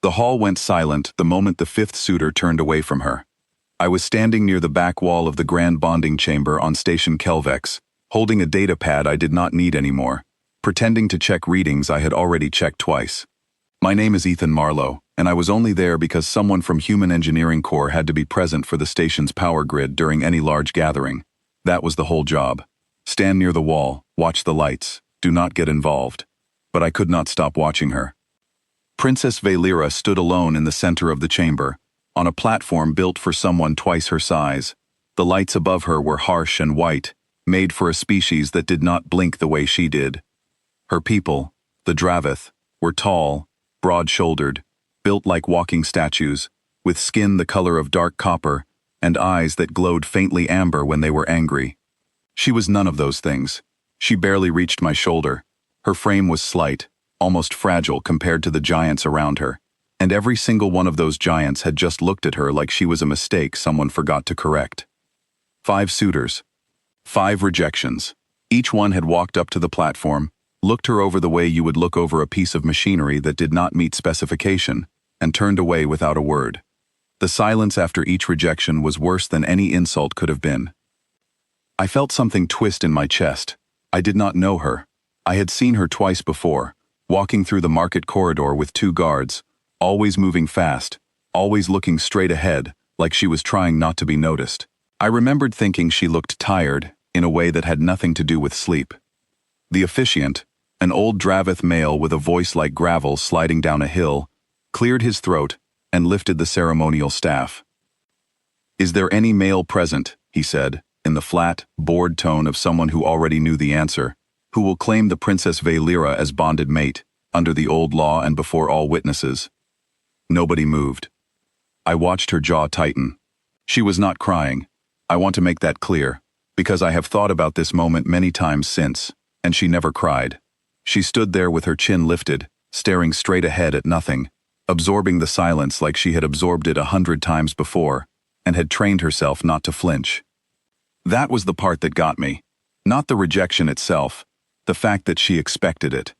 The hall went silent the moment the fifth suitor turned away from her. I was standing near the back wall of the grand bonding chamber on Station Kelvex, holding a data pad I did not need anymore, pretending to check readings I had already checked twice. My name is Ethan Marlowe, and I was only there because someone from Human Engineering Corps had to be present for the station's power grid during any large gathering. That was the whole job. Stand near the wall, watch the lights, do not get involved. But I could not stop watching her. Princess Valera stood alone in the center of the chamber, on a platform built for someone twice her size. The lights above her were harsh and white, made for a species that did not blink the way she did. Her people, the Draveth, were tall, broad-shouldered, built like walking statues, with skin the color of dark copper and eyes that glowed faintly amber when they were angry. She was none of those things. She barely reached my shoulder. Her frame was slight, almost fragile compared to the giants around her, and every single one of those giants had just looked at her like she was a mistake someone forgot to correct. 5 suitors. 5 rejections. Each one had walked up to the platform, looked her over the way you would look over a piece of machinery that did not meet specification, and turned away without a word. The silence after each rejection was worse than any insult could have been. I felt something twist in my chest. I did not know her. I had seen her twice before, walking through the market corridor with 2 guards, always moving fast, always looking straight ahead, like she was trying not to be noticed. I remembered thinking she looked tired, in a way that had nothing to do with sleep. The officiant, an old Draveth male with a voice like gravel sliding down a hill, cleared his throat and lifted the ceremonial staff. "Is there any male present," he said, in the flat, bored tone of someone who already knew the answer, "who will claim the Princess Valera as bonded mate, under the old law and before all witnesses?" Nobody moved. I watched her jaw tighten. She was not crying. I want to make that clear, because I have thought about this moment many times since, and she never cried. She stood there with her chin lifted, staring straight ahead at nothing, absorbing the silence like she had absorbed it 100 times before, and had trained herself not to flinch. That was the part that got me. Not the rejection itself, the fact that she expected it.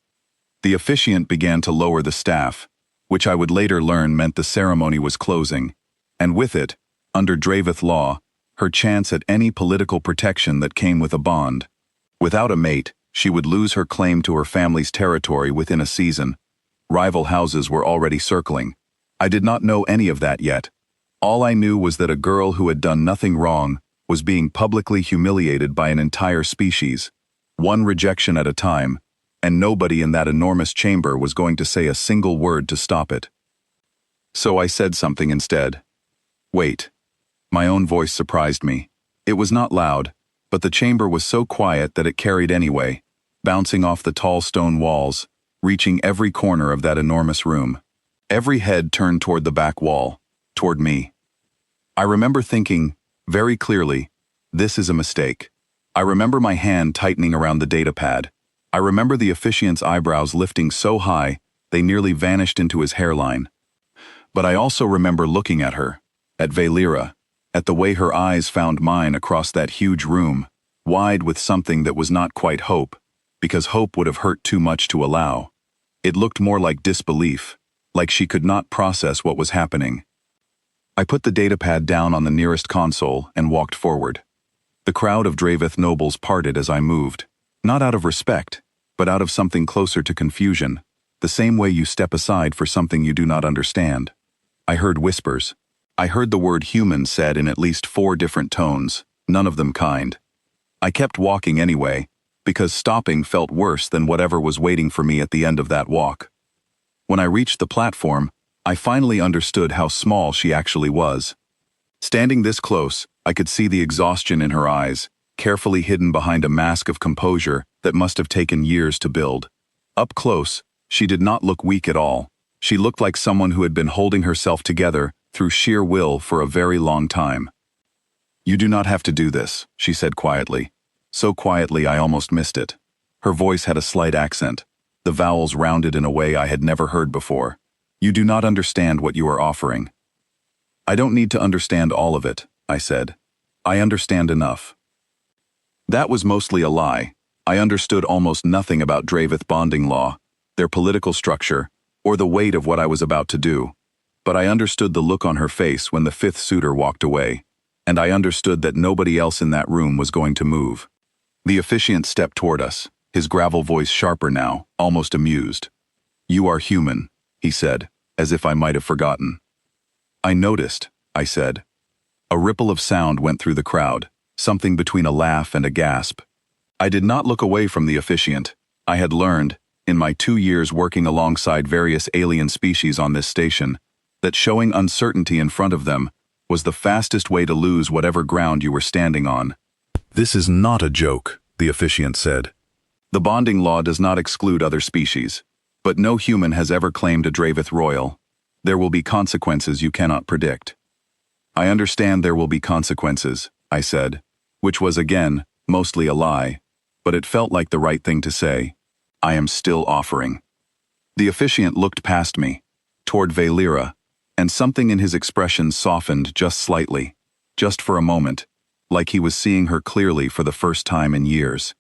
The officiant began to lower the staff, which I would later learn meant the ceremony was closing, and with it, under Draveth law, her chance at any political protection that came with a bond. Without a mate, she would lose her claim to her family's territory within a season. Rival houses were already circling. I did not know any of that yet. All I knew was that a girl who had done nothing wrong was being publicly humiliated by an entire species, one rejection at a time, and nobody in that enormous chamber was going to say a single word to stop it. So I said something instead. "Wait." My own voice surprised me. It was not loud, but the chamber was so quiet that it carried anyway, bouncing off the tall stone walls, reaching every corner of that enormous room. Every head turned toward the back wall, toward me. I remember thinking, very clearly, this is a mistake. I remember my hand tightening around the data pad. I remember the officiant's eyebrows lifting so high they nearly vanished into his hairline. But I also remember looking at her, at Valera, at the way her eyes found mine across that huge room, wide with something that was not quite hope, because hope would have hurt too much to allow. It looked more like disbelief, like she could not process what was happening. I put the datapad down on the nearest console and walked forward. The crowd of Draveth nobles parted as I moved, not out of respect, but out of something closer to confusion, the same way you step aside for something you do not understand. I heard whispers. I heard the word human said in at least 4 different tones, none of them kind. I kept walking anyway, because stopping felt worse than whatever was waiting for me at the end of that walk. When I reached the platform, I finally understood how small she actually was. Standing this close, I could see the exhaustion in her eyes, carefully hidden behind a mask of composure that must have taken years to build. Up close, she did not look weak at all. She looked like someone who had been holding herself together through sheer will for a very long time. "You do not have to do this," she said quietly. So quietly I almost missed it. Her voice had a slight accent, the vowels rounded in a way I had never heard before. "You do not understand what you are offering." "I don't need to understand all of it," I said. "I understand enough." That was mostly a lie. I understood almost nothing about Draveth bonding law, their political structure, or the weight of what I was about to do. But I understood the look on her face when the fifth suitor walked away, and I understood that nobody else in that room was going to move. The officiant stepped toward us, his gravel voice sharper now, almost amused. "You are human," he said, as if I might have forgotten. "I noticed," I said. A ripple of sound went through the crowd, something between a laugh and a gasp. I did not look away from the officiant. I had learned, in my 2 years working alongside various alien species on this station, that showing uncertainty in front of them was the fastest way to lose whatever ground you were standing on. "This is not a joke," the officiant said. "The bonding law does not exclude other species, but no human has ever claimed a Dravith Royal. There will be consequences you cannot predict." "I understand there will be consequences," I said, which was again, mostly a lie, but it felt like the right thing to say. "I am still offering." The officiant looked past me, toward Valera, and something in his expression softened just slightly, just for a moment, like he was seeing her clearly for the first time in years.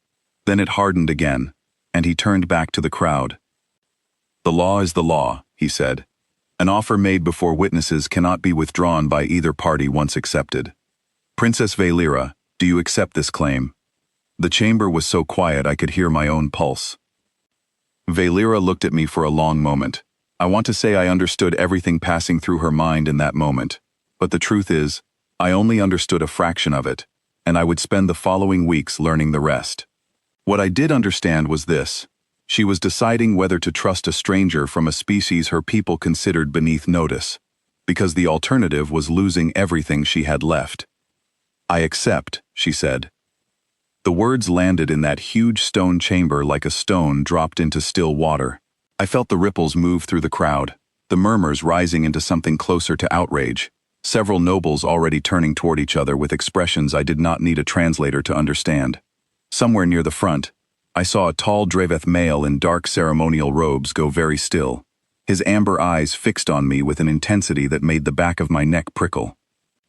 Then it hardened again, and he turned back to the crowd. "The law is the law," he said. "An offer made before witnesses cannot be withdrawn by either party once accepted. Princess Valera, do you accept this claim?" The chamber was so quiet I could hear my own pulse. Valera looked at me for a long moment. I want to say I understood everything passing through her mind in that moment, but the truth is, I only understood a fraction of it, and I would spend the following weeks learning the rest. What I did understand was this: she was deciding whether to trust a stranger from a species her people considered beneath notice, because the alternative was losing everything she had left. "I accept," she said. The words landed in that huge stone chamber like a stone dropped into still water. I felt the ripples move through the crowd, the murmurs rising into something closer to outrage, several nobles already turning toward each other with expressions I did not need a translator to understand. Somewhere near the front, I saw a tall Dravith male in dark ceremonial robes go very still, his amber eyes fixed on me with an intensity that made the back of my neck prickle.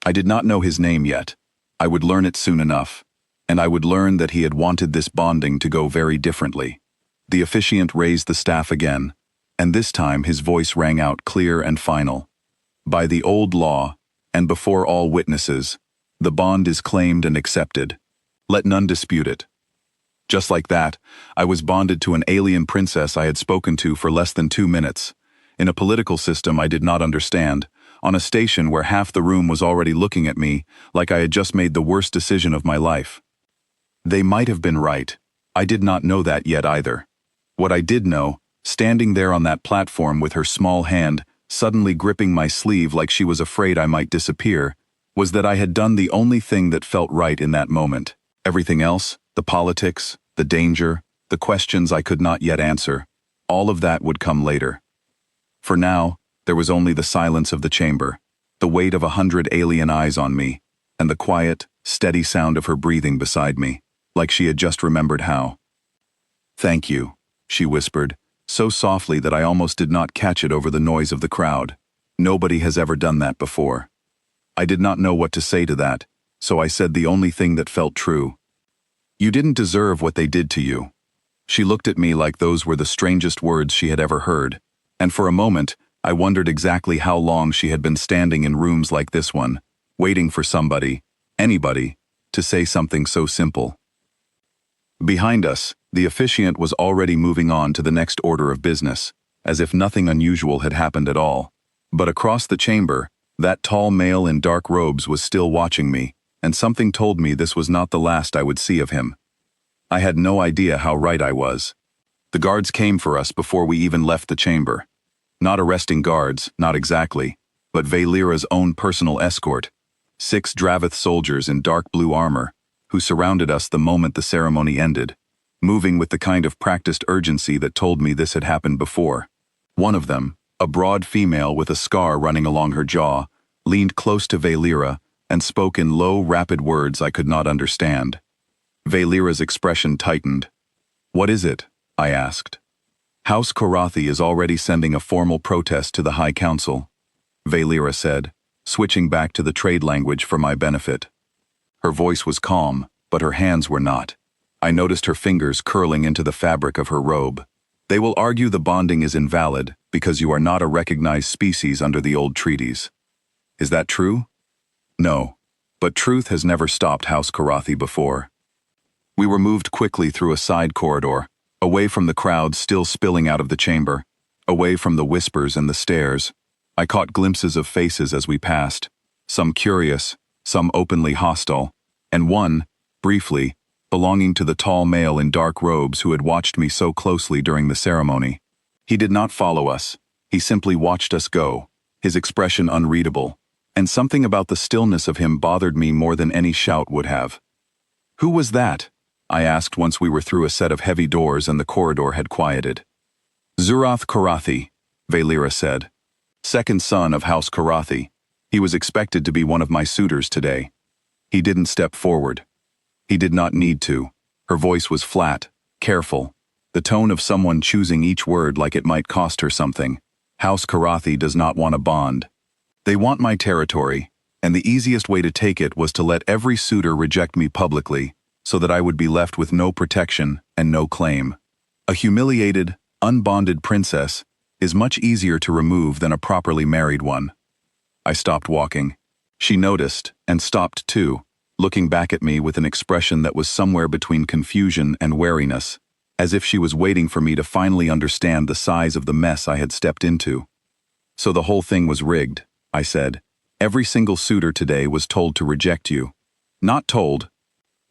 I did not know his name yet. I would learn it soon enough, and I would learn that he had wanted this bonding to go very differently. The officiant raised the staff again, and this time his voice rang out clear and final. "By the old law, and before all witnesses, the bond is claimed and accepted. Let none dispute it." Just like that, I was bonded to an alien princess I had spoken to for less than 2 minutes, in a political system I did not understand, on a station where half the room was already looking at me like I had just made the worst decision of my life. They might have been right. I did not know that yet either. What I did know, standing there on that platform with her small hand suddenly gripping my sleeve like she was afraid I might disappear, was that I had done the only thing that felt right in that moment. Everything else, the politics, the danger, the questions I could not yet answer, all of that would come later. For now, there was only the silence of the chamber, the weight of 100 alien eyes on me, and the quiet, steady sound of her breathing beside me, like she had just remembered how. "Thank you," she whispered, so softly that I almost did not catch it over the noise of the crowd. Nobody has ever done that before. I did not know what to say to that, so I said the only thing that felt true. "You didn't deserve what they did to you." She looked at me like those were the strangest words she had ever heard, and for a moment, I wondered exactly how long she had been standing in rooms like this one, waiting for somebody, anybody, to say something so simple. Behind us, the officiant was already moving on to the next order of business, as if nothing unusual had happened at all. But across the chamber, that tall male in dark robes was still watching me, and something told me this was not the last I would see of him. I had no idea how right I was. The guards came for us before we even left the chamber. Not arresting guards, not exactly, but Valera's own personal escort, 6 Dravith soldiers in dark blue armor, who surrounded us the moment the ceremony ended, moving with the kind of practiced urgency that told me this had happened before. One of them, a broad female with a scar running along her jaw, leaned close to Valera and spoke in low, rapid words I could not understand. Valera's expression tightened. "What is it?" I asked. "House Korathi is already sending a formal protest to the High Council," Valera said, switching back to the trade language for my benefit. Her voice was calm, but her hands were not. I noticed her fingers curling into the fabric of her robe. They will argue the bonding is invalid because you are not a recognized species under the old treaties. Is that true? No, but truth has never stopped House Karathi before. We were moved quickly through a side corridor, away from the crowd still spilling out of the chamber, away from the whispers and the stares. I caught glimpses of faces as we passed, some curious, some openly hostile, and one, briefly, belonging to the tall male in dark robes who had watched me so closely during the ceremony. He did not follow us. He simply watched us go, his expression unreadable, and something about the stillness of him bothered me more than any shout would have. "Who was that?" I asked once we were through a set of heavy doors and the corridor had quieted. "Zurath Karathi," Valira said. "Second son of House Karathi. He was expected to be one of my suitors today. He didn't step forward. He did not need to." Her voice was flat, careful, the tone of someone choosing each word like it might cost her something. House Karathi does not want a bond. They want my territory, and the easiest way to take it was to let every suitor reject me publicly, so that I would be left with no protection and no claim. A humiliated, unbonded princess is much easier to remove than a properly married one. I stopped walking. She noticed, and stopped too, looking back at me with an expression that was somewhere between confusion and wariness, as if she was waiting for me to finally understand the size of the mess I had stepped into. "So the whole thing was rigged," I said. "Every single suitor today was told to reject you. Not told,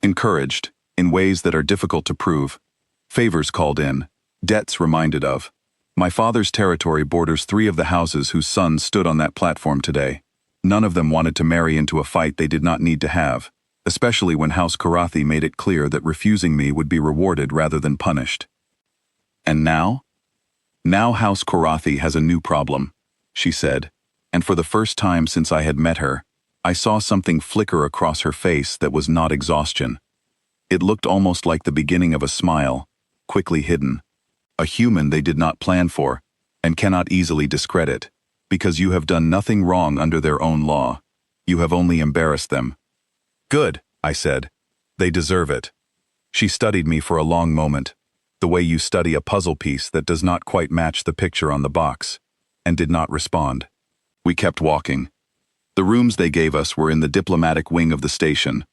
encouraged, in ways that are difficult to prove. Favors called in, debts reminded of. My father's territory borders 3 of the houses whose sons stood on that platform today. None of them wanted to marry into a fight they did not need to have, especially when House Karathi made it clear that refusing me would be rewarded rather than punished. And now? Now House Karathi has a new problem," she said, and for the first time since I had met her, I saw something flicker across her face that was not exhaustion. It looked almost like the beginning of a smile, quickly hidden. A human they did not plan for, and cannot easily discredit, because you have done nothing wrong under their own law. You have only embarrassed them. "Good," I said. "They deserve it." She studied me for a long moment, the way you study a puzzle piece that does not quite match the picture on the box, and did not respond. We kept walking. The rooms they gave us were in the diplomatic wing of the station,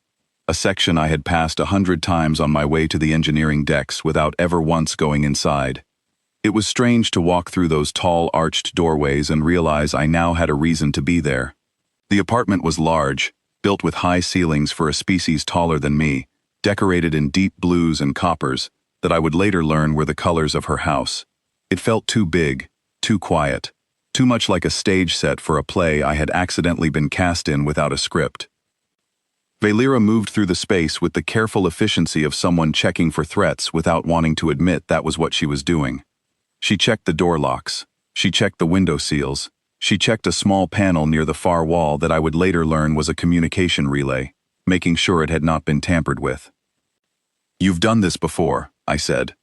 a section I had passed 100 times on my way to the engineering decks without ever once going inside. It was strange to walk through those tall arched doorways and realize I now had a reason to be there. The apartment was large, built with high ceilings for a species taller than me, decorated in deep blues and coppers that I would later learn were the colors of her house. It felt too big, too quiet, too much like a stage set for a play I had accidentally been cast in without a script. Valira moved through the space with the careful efficiency of someone checking for threats without wanting to admit that was what she was doing. She checked the door locks. She checked the window seals. She checked a small panel near the far wall that I would later learn was a communication relay, making sure it had not been tampered with. "You've done this before," I said.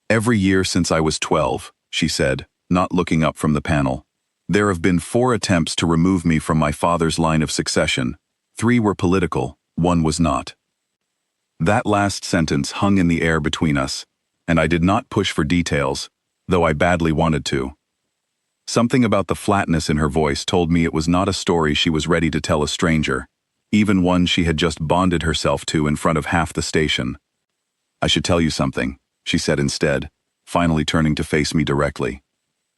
"Every year since I was 12, she said, not looking up from the panel. "There have been 4 attempts to remove me from my father's line of succession. 3 were political, 1 was not." That last sentence hung in the air between us, and I did not push for details, though I badly wanted to. Something about the flatness in her voice told me it was not a story she was ready to tell a stranger, even one she had just bonded herself to in front of half the station. "I should tell you something," she said instead, finally turning to face me directly.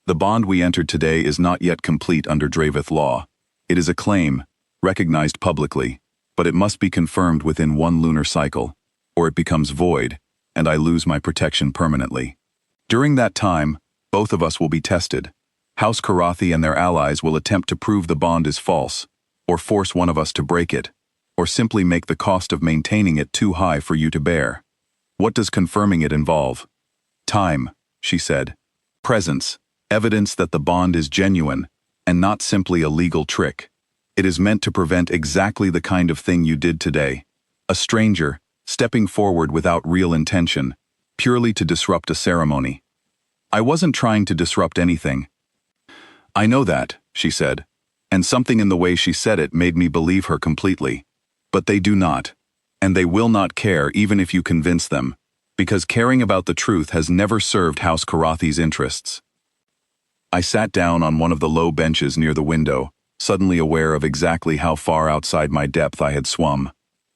"The bond we entered today is not yet complete under Dravith law. It is a claim, recognized publicly, but it must be confirmed within 1 lunar cycle, or it becomes void, and I lose my protection permanently. During that time, both of us will be tested. House Karathi and their allies will attempt to prove the bond is false, or force one of us to break it, or simply make the cost of maintaining it too high for you to bear. What does confirming it involve? Time," she said. "Presence, evidence that the bond is genuine, and not simply a legal trick. It is meant to prevent exactly the kind of thing you did today. A stranger, stepping forward without real intention, purely to disrupt a ceremony. I wasn't trying to disrupt anything." "I know that," she said, and something in the way she said it made me believe her completely. "But they do not, and they will not care even if you convince them. Because caring about the truth has never served House Karathi's interests. I sat down on one of the low benches near the window, suddenly aware of exactly how far outside my depth I had swum.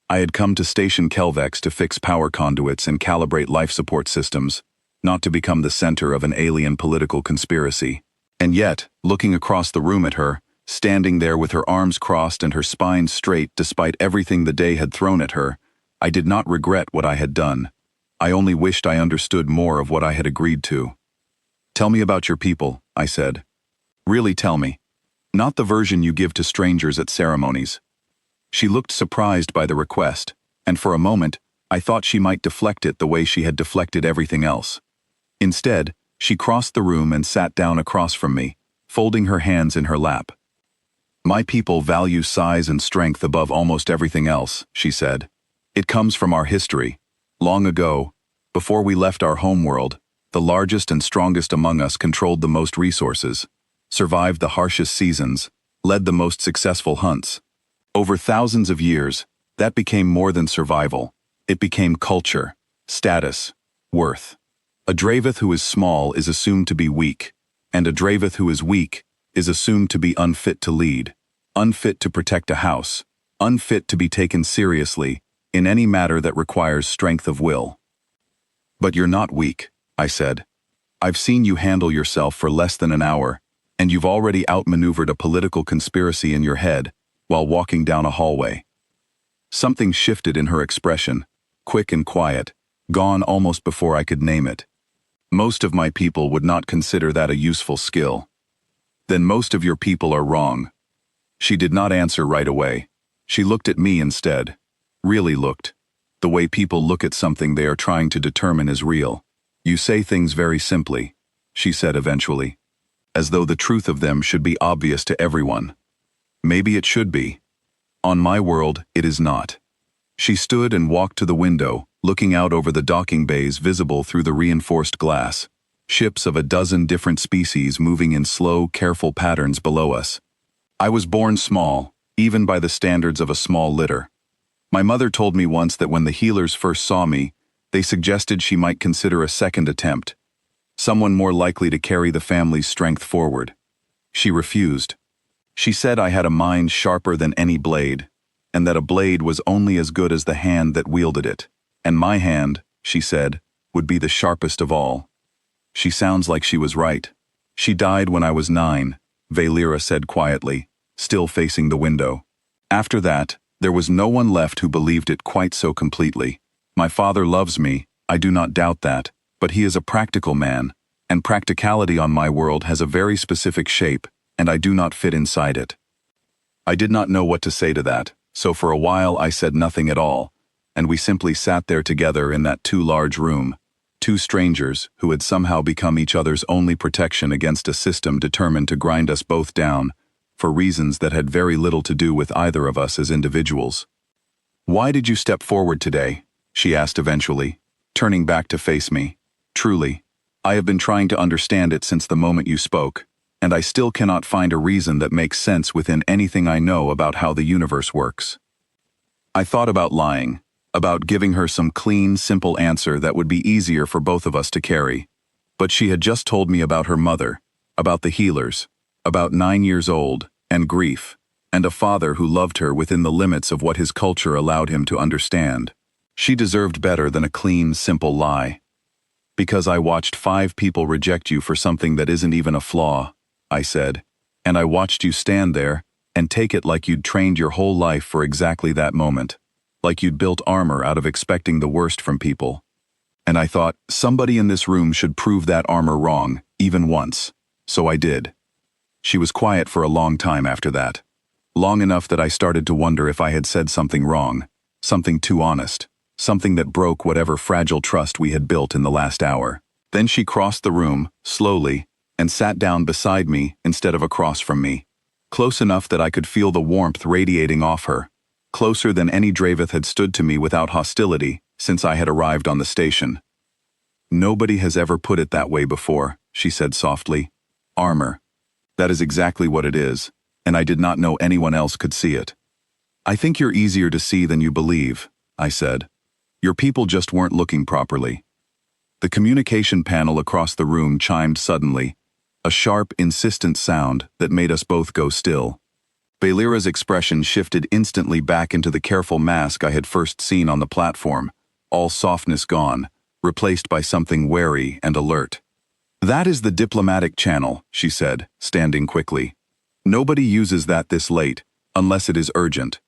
I had come to Station Kelvex to fix power conduits and calibrate life support systems, not to become the center of an alien political conspiracy. And yet, looking across the room at her, standing there with her arms crossed and her spine straight despite everything the day had thrown at her, I did not regret what I had done. I only wished I understood more of what I had agreed to. "Tell me about your people," I said. "Really tell me. Not the version you give to strangers at ceremonies." She looked surprised by the request, and for a moment, I thought she might deflect it the way she had deflected everything else. Instead, she crossed the room and sat down across from me, folding her hands in her lap. "My people value size and strength above almost everything else," she said. "It comes from our history. Long ago, before we left our homeworld, the largest and strongest among us controlled the most resources, survived the harshest seasons, led the most successful hunts. Over thousands of years, that became more than survival. It became culture, status, worth. A Dravith who is small is assumed to be weak, and a Dravith who is weak is assumed to be unfit to lead, unfit to protect a house, unfit to be taken seriously in any matter that requires strength of will." "But you're not weak," I said. "I've seen you handle yourself for less than an hour, and you've already outmaneuvered a political conspiracy in your head while walking down a hallway." Something shifted in her expression, quick and quiet, gone almost before I could name it. "Most of my people would not consider that a useful skill." "Then most of your people are wrong." She did not answer right away. She looked at me instead. Really looked. The way people look at something they are trying to determine is real. "You say things very simply," she said eventually, "as though the truth of them should be obvious to everyone. Maybe it should be. On my world, it is not." She stood and walked to the window, looking out over the docking bays visible through the reinforced glass, ships of a dozen different species moving in slow, careful patterns below us. "I was born small, even by the standards of a small litter. My mother told me once that when the healers first saw me, they suggested she might consider a second attempt, someone more likely to carry the family's strength forward. She refused. She said I had a mind sharper than any blade, and that a blade was only as good as the hand that wielded it, and my hand, she said, would be the sharpest of all. She sounds like she was right. She died when I was 9, Valera said quietly, still facing the window. After that, there was no one left who believed it quite so completely. My father loves me, I do not doubt that, but he is a practical man, and practicality on my world has a very specific shape, and I do not fit inside it. I did not know what to say to that, so for a while I said nothing at all, and we simply sat there together in that too large room, two strangers who had somehow become each other's only protection against a system determined to grind us both down, for reasons that had very little to do with either of us as individuals. "Why did you step forward today?" she asked eventually, turning back to face me. "Truly, I have been trying to understand it since the moment you spoke, and I still cannot find a reason that makes sense within anything I know about how the universe works." I thought about lying, about giving her some clean, simple answer that would be easier for both of us to carry. But she had just told me about her mother, about the healers, about 9 years old, and grief, and a father who loved her within the limits of what his culture allowed him to understand. She deserved better than a clean, simple lie. "Because I watched 5 people reject you for something that isn't even a flaw," I said, "and I watched you stand there and take it like you'd trained your whole life for exactly that moment, like you'd built armor out of expecting the worst from people. And I thought, somebody in this room should prove that armor wrong, even once. So I did." She was quiet for a long time after that. Long enough that I started to wonder if I had said something wrong, something too honest, something that broke whatever fragile trust we had built in the last hour. Then she crossed the room, slowly, and sat down beside me instead of across from me, close enough that I could feel the warmth radiating off her, closer than any Dravith had stood to me without hostility since I had arrived on the station. "Nobody has ever put it that way before," she said softly. "Armor. That is exactly what it is, and I did not know anyone else could see it." "I think you're easier to see than you believe," I said. "Your people just weren't looking properly. The communication panel across the room chimed suddenly, a sharp, insistent sound that made us both go still. Valera's expression shifted instantly back into the careful mask I had first seen on the platform, all softness gone, replaced by something wary and alert. "That is the diplomatic channel," she said, standing quickly. "Nobody uses that this late, unless it is urgent."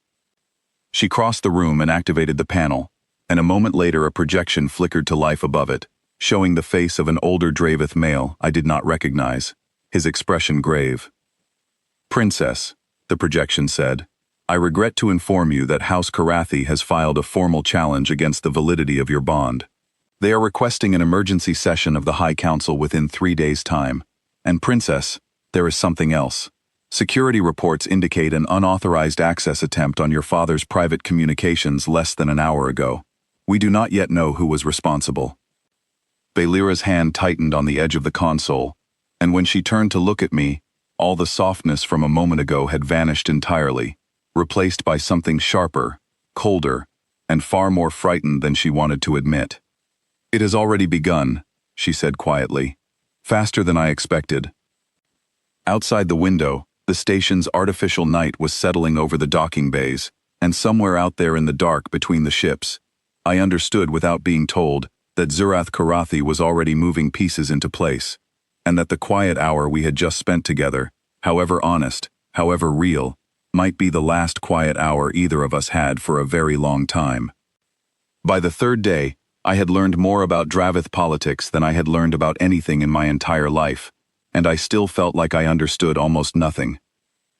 She crossed the room and activated the panel, and a moment later a projection flickered to life above it, showing the face of an older Dravith male I did not recognize, his expression grave. "Princess," the projection said, "I regret to inform you that House Karathi has filed a formal challenge against the validity of your bond. They are requesting an emergency session of the High Council within 3 days' time. And Princess, there is something else. Security reports indicate an unauthorized access attempt on your father's private communications less than an hour ago. We do not yet know who was responsible." Valera's hand tightened on the edge of the console, and when she turned to look at me, all the softness from a moment ago had vanished entirely, replaced by something sharper, colder, and far more frightened than she wanted to admit. "It has already begun," she said quietly, "faster than I expected." Outside the window, the station's artificial night was settling over the docking bays, and somewhere out there in the dark between the ships, I understood without being told that Zurath Karathi was already moving pieces into place, and that the quiet hour we had just spent together, however honest, however real, might be the last quiet hour either of us had for a very long time. By the third day, I had learned more about Dravith politics than I had learned about anything in my entire life, and I still felt like I understood almost nothing.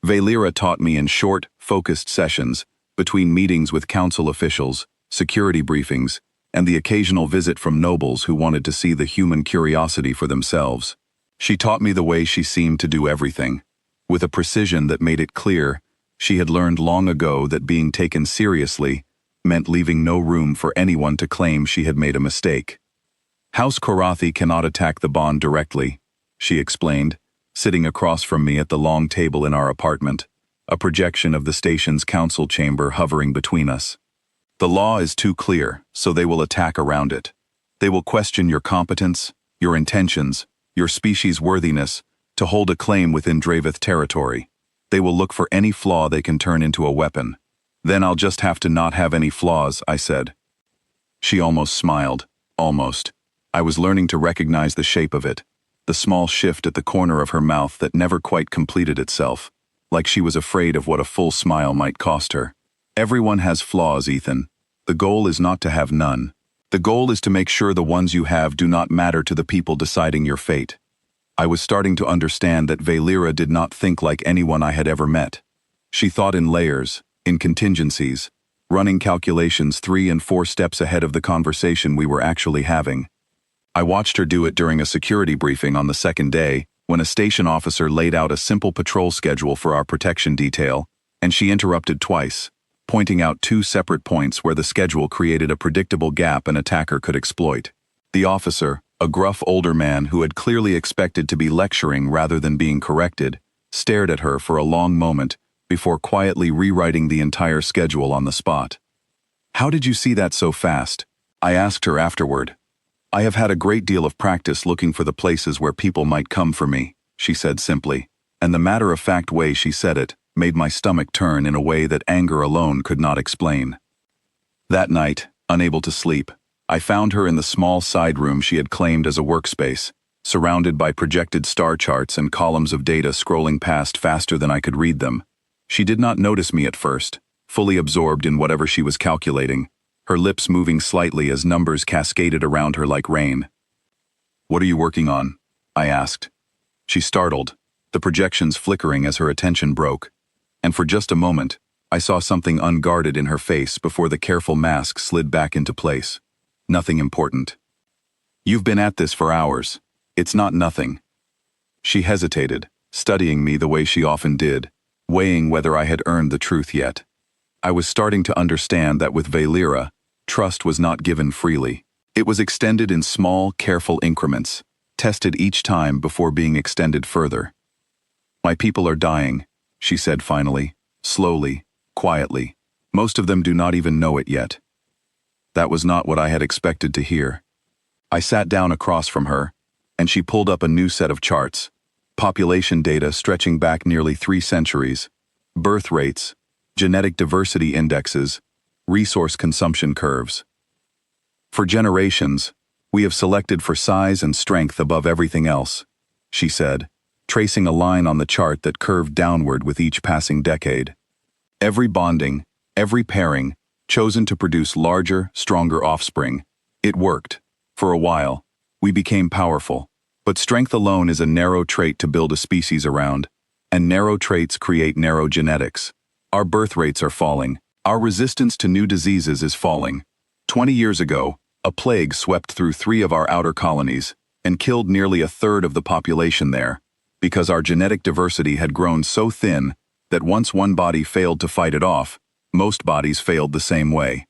Valera taught me in short, focused sessions, between meetings with council officials, security briefings, and the occasional visit from nobles who wanted to see the human curiosity for themselves. She taught me the way she seemed to do everything, with a precision that made it clear she had learned long ago that being taken seriously meant leaving no room for anyone to claim she had made a mistake. "House Karathi cannot attack the bond directly," she explained, sitting across from me at the long table in our apartment, a projection of the station's council chamber hovering between us. "The law is too clear, so they will attack around it. They will question your competence, your intentions, your species' worthiness, to hold a claim within Dravith territory. They will look for any flaw they can turn into a weapon. Then I'll just have to not have any flaws," I said. She almost smiled, almost. I was learning to recognize the shape of it, the small shift at the corner of her mouth that never quite completed itself, like she was afraid of what a full smile might cost her. "Everyone has flaws, Ethan. The goal is not to have none. The goal is to make sure the ones you have do not matter to the people deciding your fate." I was starting to understand that Valera did not think like anyone I had ever met. She thought in layers, in contingencies, running calculations 3 and 4 steps ahead of the conversation we were actually having. I watched her do it during a security briefing on the second day, when a station officer laid out a simple patrol schedule for our protection detail, and she interrupted twice, pointing out 2 separate points where the schedule created a predictable gap an attacker could exploit. The officer, a gruff older man who had clearly expected to be lecturing rather than being corrected, stared at her for a long moment before quietly rewriting the entire schedule on the spot. "How did you see that so fast?" I asked her afterward. "I have had a great deal of practice looking for the places where people might come for me," she said simply, and the matter-of-fact way she said it made my stomach turn in a way that anger alone could not explain. That night, unable to sleep, I found her in the small side room she had claimed as a workspace, surrounded by projected star charts and columns of data scrolling past faster than I could read them. She did not notice me at first, fully absorbed in whatever she was calculating, her lips moving slightly as numbers cascaded around her like rain. "What are you working on?" I asked. She startled, the projections flickering as her attention broke, and for just a moment, I saw something unguarded in her face before the careful mask slid back into place. "Nothing important." "You've been at this for hours. It's not nothing." She hesitated, studying me the way she often did, weighing whether I had earned the truth yet. I was starting to understand that with Valera, trust was not given freely. It was extended in small, careful increments, tested each time before being extended further. "My people are dying," she said finally, slowly, quietly. "Most of them do not even know it yet." That was not what I had expected to hear. I sat down across from her, and she pulled up a new set of charts. Population data stretching back nearly 3 centuries, birth rates, genetic diversity indexes, resource consumption curves. For generations, we have selected for size and strength above everything else, she said, tracing a line on the chart that curved downward with each passing decade. Every bonding, every pairing, chosen to produce larger, stronger offspring. It worked. For a while, we became powerful. But strength alone is a narrow trait to build a species around, and narrow traits create narrow genetics. Our birth rates are falling. Our resistance to new diseases is falling. 20 years ago, a plague swept through 3 of our outer colonies and killed nearly a third of the population there, because our genetic diversity had grown so thin that once one body failed to fight it off, most bodies failed the same way.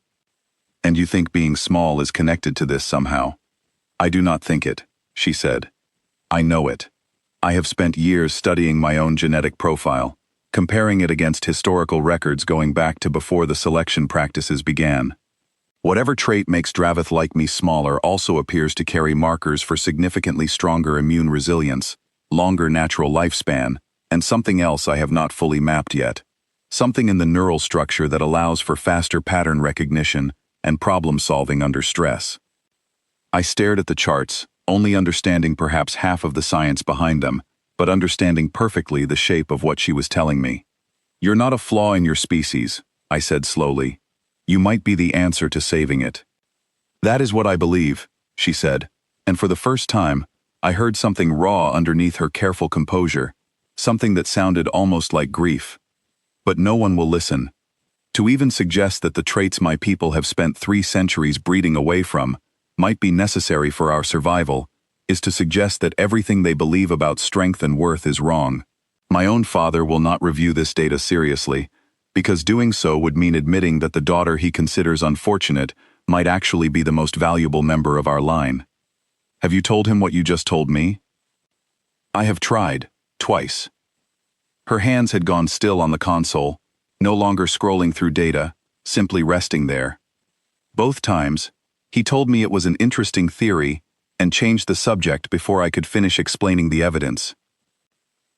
And you think being small is connected to this somehow? I do not think it, she said. I know it. I have spent years studying my own genetic profile, comparing it against historical records going back to before the selection practices began. Whatever trait makes Dravith like me smaller also appears to carry markers for significantly stronger immune resilience, longer natural lifespan, and something else I have not fully mapped yet. Something in the neural structure that allows for faster pattern recognition and problem-solving under stress. I stared at the charts, only understanding perhaps half of the science behind them, but understanding perfectly the shape of what she was telling me. You're not a flaw in your species, I said slowly. You might be the answer to saving it. That is what I believe, she said, and for the first time, I heard something raw underneath her careful composure, something that sounded almost like grief. But no one will listen. To even suggest that the traits my people have spent 3 centuries breeding away from might be necessary for our survival is to suggest that everything they believe about strength and worth is wrong. My own father will not review this data seriously, because doing so would mean admitting that the daughter he considers unfortunate might actually be the most valuable member of our line. Have you told him what you just told me? I have tried, twice. Her hands had gone still on the console, no longer scrolling through data, simply resting there. Both times, he told me it was an interesting theory and changed the subject before I could finish explaining the evidence.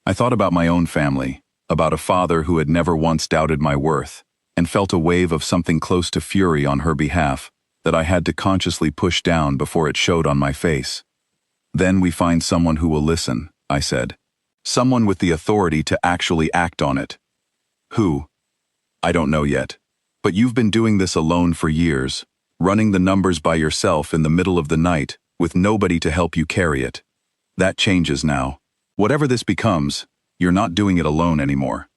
I thought about my own family, about a father who had never once doubted my worth, and felt a wave of something close to fury on her behalf that I had to consciously push down before it showed on my face. Then we find someone who will listen, I said. Someone with the authority to actually act on it. Who? I don't know yet. But you've been doing this alone for years, running the numbers by yourself in the middle of the night, with nobody to help you carry it. That changes now. Whatever this becomes, you're not doing it alone anymore.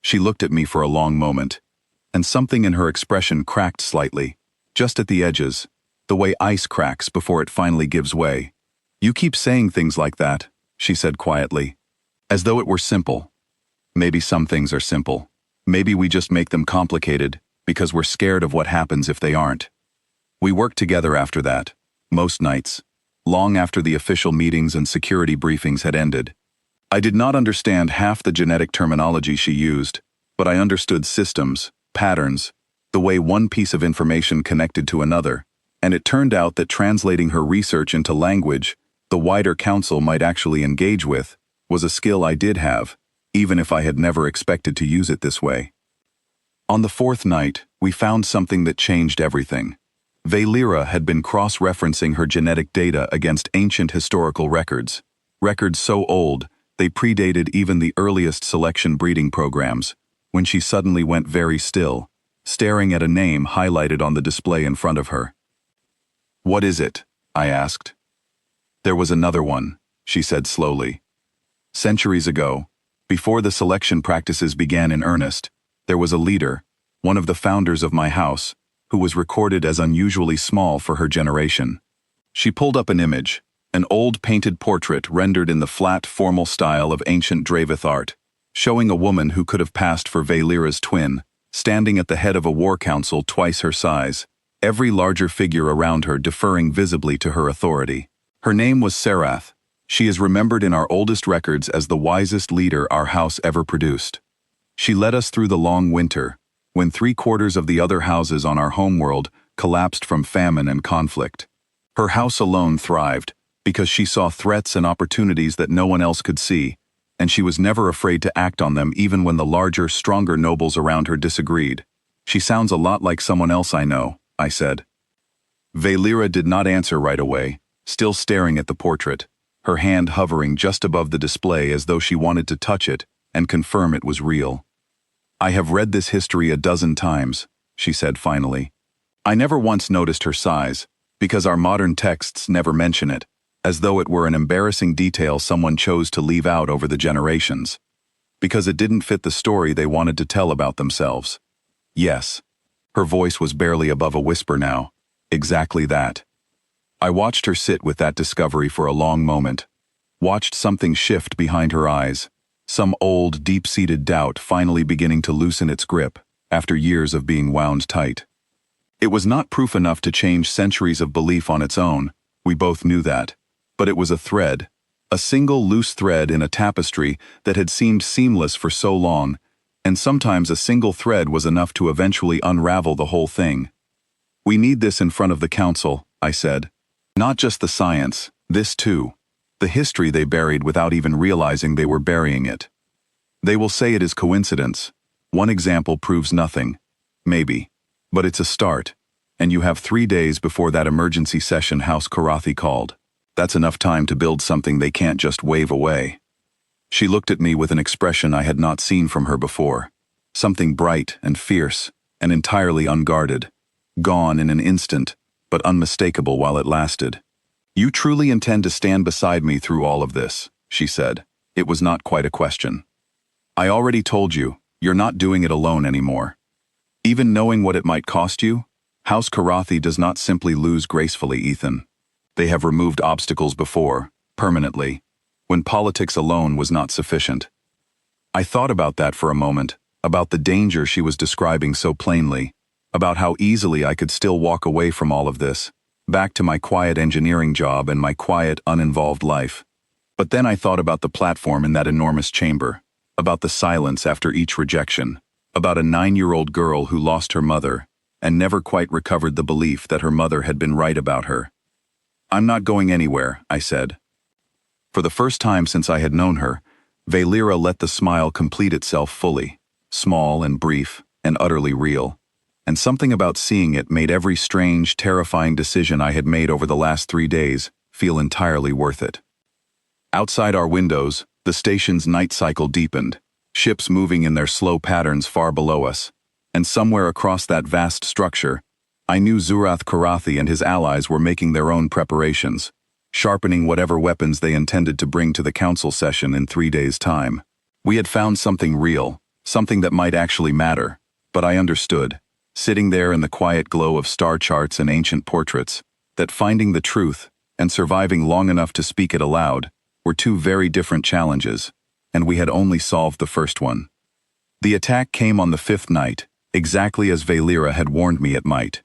She looked at me for a long moment, and something in her expression cracked slightly, just at the edges, the way ice cracks before it finally gives way. You keep saying things like that, she said quietly, as though it were simple. Maybe some things are simple. Maybe we just make them complicated because we're scared of what happens if they aren't. We worked together after that, most nights, long after the official meetings and security briefings had ended. I did not understand half the genetic terminology she used, but I understood systems, patterns, the way one piece of information connected to another, and it turned out that translating her research into language the wider council might actually engage with was a skill I did have, even if I had never expected to use it this way. On the 4th night, we found something that changed everything. Valera had been cross-referencing her genetic data against ancient historical records, records so old they predated even the earliest selection breeding programs, when she suddenly went very still, staring at a name highlighted on the display in front of her. "What is it?" I asked. "There was another one," she said slowly. "Centuries ago, before the selection practices began in earnest, there was a leader, one of the founders of my house, who was recorded as unusually small for her generation." She pulled up an image, an old painted portrait rendered in the flat, formal style of ancient Dravith art, showing a woman who could have passed for Valera's twin, standing at the head of a war council twice her size, every larger figure around her deferring visibly to her authority. Her name was Sarath. She is remembered in our oldest records as the wisest leader our house ever produced. She led us through the long winter, when 3/4 of the other houses on our homeworld collapsed from famine and conflict. Her house alone thrived, because she saw threats and opportunities that no one else could see, and she was never afraid to act on them even when the larger, stronger nobles around her disagreed. She sounds a lot like someone else I know, I said. Valera did not answer right away, still staring at the portrait, her hand hovering just above the display as though she wanted to touch it and confirm it was real. I have read this history a dozen times, she said finally. I never once noticed her size, because our modern texts never mention it, as though it were an embarrassing detail someone chose to leave out over the generations. Because it didn't fit the story they wanted to tell about themselves. Yes. Her voice was barely above a whisper now. Exactly that. I watched her sit with that discovery for a long moment. Watched something shift behind her eyes. Some old, deep-seated doubt finally beginning to loosen its grip, after years of being wound tight. It was not proof enough to change centuries of belief on its own, we both knew that. But it was a thread. A single loose thread in a tapestry that had seemed seamless for so long, and sometimes a single thread was enough to eventually unravel the whole thing. We need this in front of the council, I said. Not just the science, this too. The history they buried without even realizing they were burying it. They will say it is coincidence. One example proves nothing. Maybe. But it's a start. And you have 3 days before that emergency session House Karathi called. That's enough time to build something they can't just wave away. She looked at me with an expression I had not seen from her before. Something bright and fierce, and entirely unguarded. Gone in an instant, but unmistakable while it lasted. You truly intend to stand beside me through all of this, she said. It was not quite a question. I already told you, you're not doing it alone anymore. Even knowing what it might cost you, House Karathi does not simply lose gracefully, Ethan. They have removed obstacles before, permanently, when politics alone was not sufficient. I thought about that for a moment, about the danger she was describing so plainly, about how easily I could still walk away from all of this, back to my quiet engineering job and my quiet, uninvolved life. But then I thought about the platform in that enormous chamber, about the silence after each rejection, about a 9-year-old girl who lost her mother and never quite recovered the belief that her mother had been right about her. I'm not going anywhere, I said. For the first time since I had known her, Valera let the smile complete itself fully, small and brief and utterly real. And something about seeing it made every strange, terrifying decision I had made over the last 3 days feel entirely worth it. Outside our windows, the station's night cycle deepened, ships moving in their slow patterns far below us, and somewhere across that vast structure, I knew Zurath Karathi and his allies were making their own preparations, sharpening whatever weapons they intended to bring to the council session in 3 days' time. We had found something real, something that might actually matter, but I understood, sitting there in the quiet glow of star charts and ancient portraits, that finding the truth and surviving long enough to speak it aloud were two very different challenges, and we had only solved the first one. The attack came on the 5th night, exactly as Valera had warned me it might.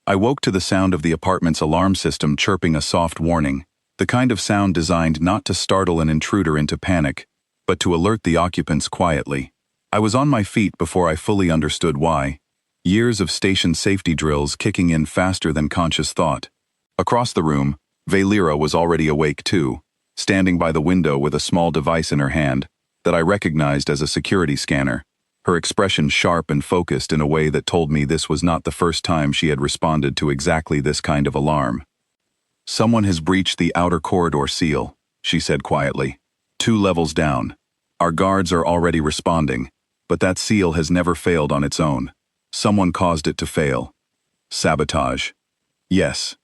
I woke to the sound of the apartment's alarm system chirping a soft warning, the kind of sound designed not to startle an intruder into panic, but to alert the occupants quietly. I was on my feet before I fully understood why. Years of station safety drills kicking in faster than conscious thought. Across the room, Valera was already awake too, standing by the window with a small device in her hand that I recognized as a security scanner, her expression sharp and focused in a way that told me this was not the first time she had responded to exactly this kind of alarm. Someone has breached the outer corridor seal, she said quietly. 2 levels down. Our guards are already responding, but that seal has never failed on its own. Someone caused it to fail. Sabotage. Yes.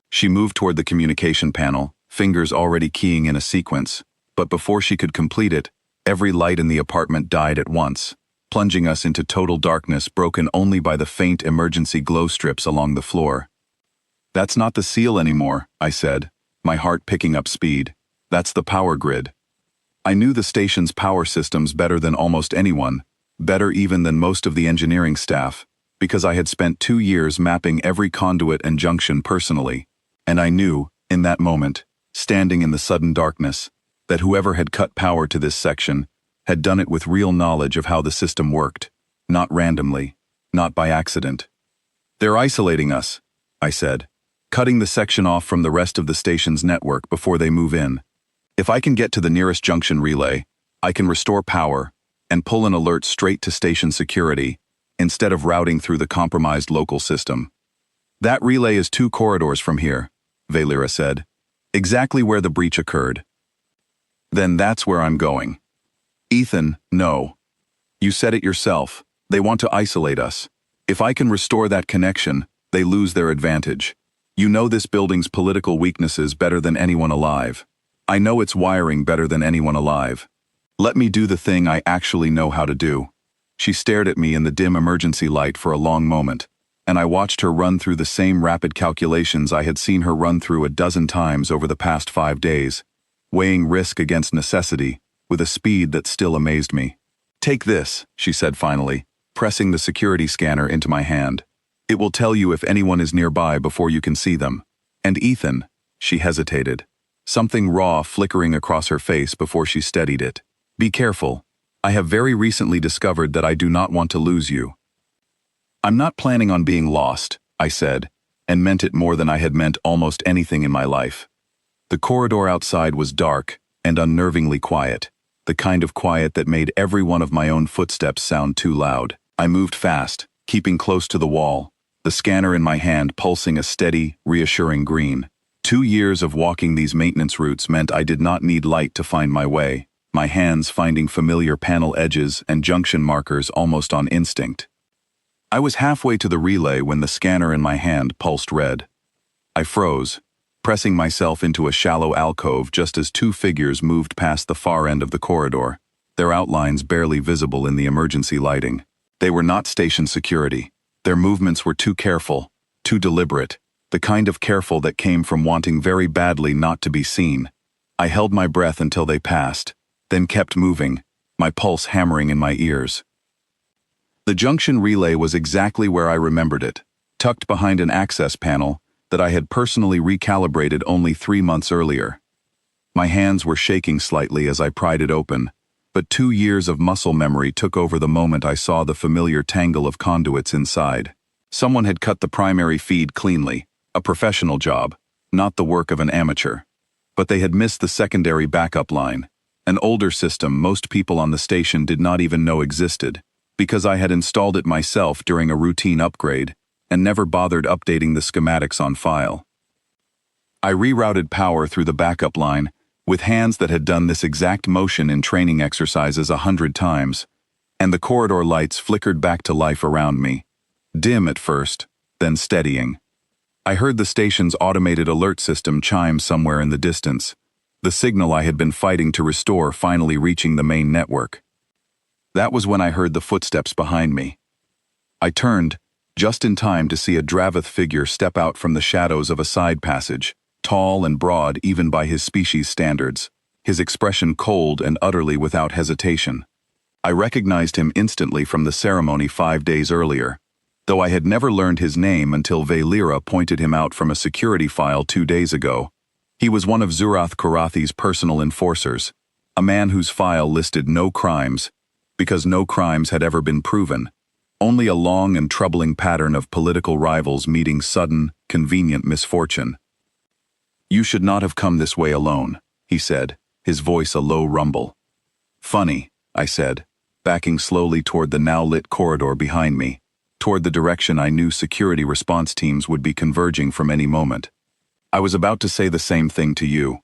She moved toward the communication panel, fingers already keying in a sequence, but before she could complete it, every light in the apartment died at once, plunging us into total darkness broken only by the faint emergency glow strips along the floor. That's not the seal anymore, I said, my heart picking up speed. That's the power grid. I knew the station's power systems better than almost anyone, better even than most of the engineering staff, because I had spent 2 years mapping every conduit and junction personally, and I knew, in that moment, standing in the sudden darkness, that whoever had cut power to this section had done it with real knowledge of how the system worked, not randomly, not by accident. They're isolating us, I said. cutting the section off from the rest of the station's network before they move in. If I can get to the nearest junction relay, I can restore power and pull an alert straight to station security instead of routing through the compromised local system. That relay is 2 corridors from here, Valera said, exactly where the breach occurred. Then that's where I'm going. Ethan, no. You said it yourself. They want to isolate us. If I can restore that connection, they lose their advantage. You know this building's political weaknesses better than anyone alive. I know its wiring better than anyone alive. Let me do the thing I actually know how to do. She stared at me in the dim emergency light for a long moment, and I watched her run through the same rapid calculations I had seen her run through a dozen times over the past 5 days, weighing risk against necessity with a speed that still amazed me. Take this, she said finally, pressing the security scanner into my hand. It will tell you if anyone is nearby before you can see them. And Ethan, she hesitated, something raw flickering across her face before she steadied it. Be careful. I have very recently discovered that I do not want to lose you. I'm not planning on being lost, I said, and meant it more than I had meant almost anything in my life. The corridor outside was dark and unnervingly quiet, the kind of quiet that made every one of my own footsteps sound too loud. I moved fast, keeping close to the wall, the scanner in my hand pulsing a steady, reassuring green. 2 years of walking these maintenance routes meant I did not need light to find my way, my hands finding familiar panel edges and junction markers almost on instinct. I was halfway to the relay when the scanner in my hand pulsed red. I froze, pressing myself into a shallow alcove just as 2 figures moved past the far end of the corridor, their outlines barely visible in the emergency lighting. They were not station security. Their movements were too careful, too deliberate, the kind of careful that came from wanting very badly not to be seen. I held my breath until they passed, then kept moving, my pulse hammering in my ears. The junction relay was exactly where I remembered it, tucked behind an access panel that I had personally recalibrated only 3 months earlier. My hands were shaking slightly as I pried it open, but 2 years of muscle memory took over the moment I saw the familiar tangle of conduits inside. Someone had cut the primary feed cleanly, a professional job, not the work of an amateur. But they had missed the secondary backup line, an older system most people on the station did not even know existed, because I had installed it myself during a routine upgrade and never bothered updating the schematics on file. I rerouted power through the backup line with hands that had done this exact motion in training exercises 100 times, and the corridor lights flickered back to life around me, dim at first, then steadying. I heard the station's automated alert system chime somewhere in the distance, the signal I had been fighting to restore finally reaching the main network. That was when I heard the footsteps behind me. I turned, just in time to see a Dravith figure step out from the shadows of a side passage, tall and broad even by his species standards, his expression cold and utterly without hesitation. I recognized him instantly from the ceremony 5 days earlier, though I had never learned his name until Valera pointed him out from a security file 2 days ago. He was one of Zurath Karathi's personal enforcers, a man whose file listed no crimes, because no crimes had ever been proven, only a long and troubling pattern of political rivals meeting sudden, convenient misfortune. You should not have come this way alone, he said, his voice a low rumble. Funny, I said, backing slowly toward the now-lit corridor behind me, toward the direction I knew security response teams would be converging from any moment. I was about to say the same thing to you.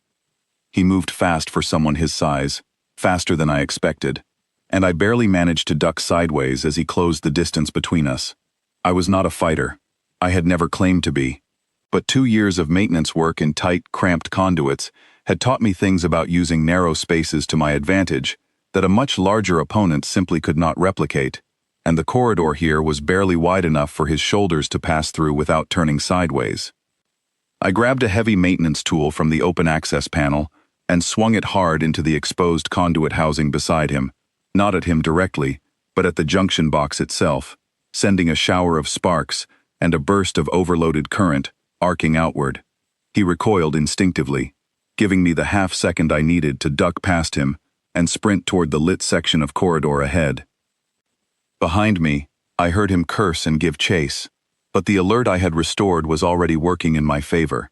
He moved fast for someone his size, faster than I expected, and I barely managed to duck sideways as he closed the distance between us. I was not a fighter. I had never claimed to be. But 2 years of maintenance work in tight, cramped conduits had taught me things about using narrow spaces to my advantage that a much larger opponent simply could not replicate, and the corridor here was barely wide enough for his shoulders to pass through without turning sideways. I grabbed a heavy maintenance tool from the open access panel and swung it hard into the exposed conduit housing beside him, not at him directly, but at the junction box itself, sending a shower of sparks and a burst of overloaded current, arcing outward. He recoiled instinctively, giving me the half-second I needed to duck past him and sprint toward the lit section of corridor ahead. Behind me, I heard him curse and give chase, but the alert I had restored was already working in my favor.